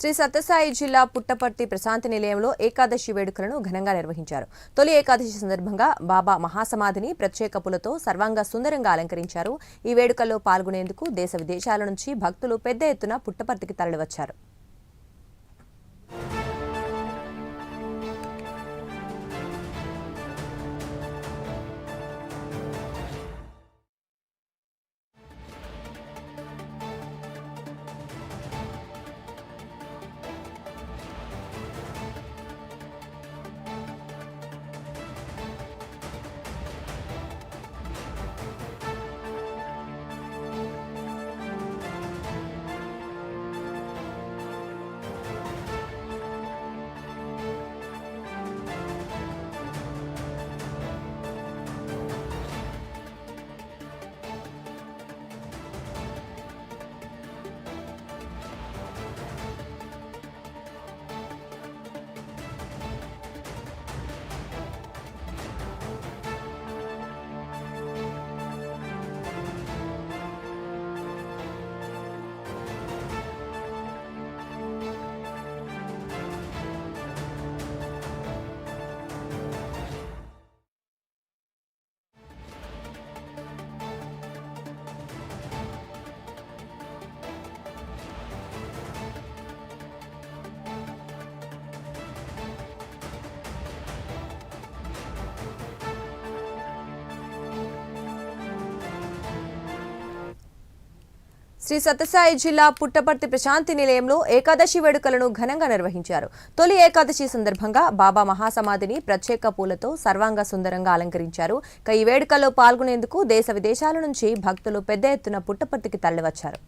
శ్రీ సత్యసాయి జిల్లా పుట్టపర్తి ప్రశాంతి నిలయంలో ఏకాదశి వేడుకలను ఘనంగా నిర్వహించారు. తొలి ఏకాదశి సందర్భంగా బాబా మహాసమాధిని ప్రత్యేక పూలతో సర్వాంగ సుందరంగా అలంకరించారు. ఈ వేడుకల్లో పాల్గొనేందుకు దేశ విదేశాల నుంచి భక్తులు పెద్ద ఎత్తున పుట్టపర్తికి తరలివచ్చారు. శ్రీ సత్యసాయి జిల్లా పుట్టపర్తి ప్రశాంతి నిలయంలో ఏకాదశి వేడుకలను ఘనంగా నిర్వహించారు. తొలి ఏకాదశి సందర్భంగా బాబా మహాసమాధిని ప్రత్యేక పూలతో సర్వాంగ సుందరంగా అలంకరించారు. ఈ వేడుకల్లో పాల్గొనేందుకు దేశ విదేశాల నుంచి భక్తులు పెద్ద ఎత్తున పుట్టపర్తికి తరలివచ్చారు.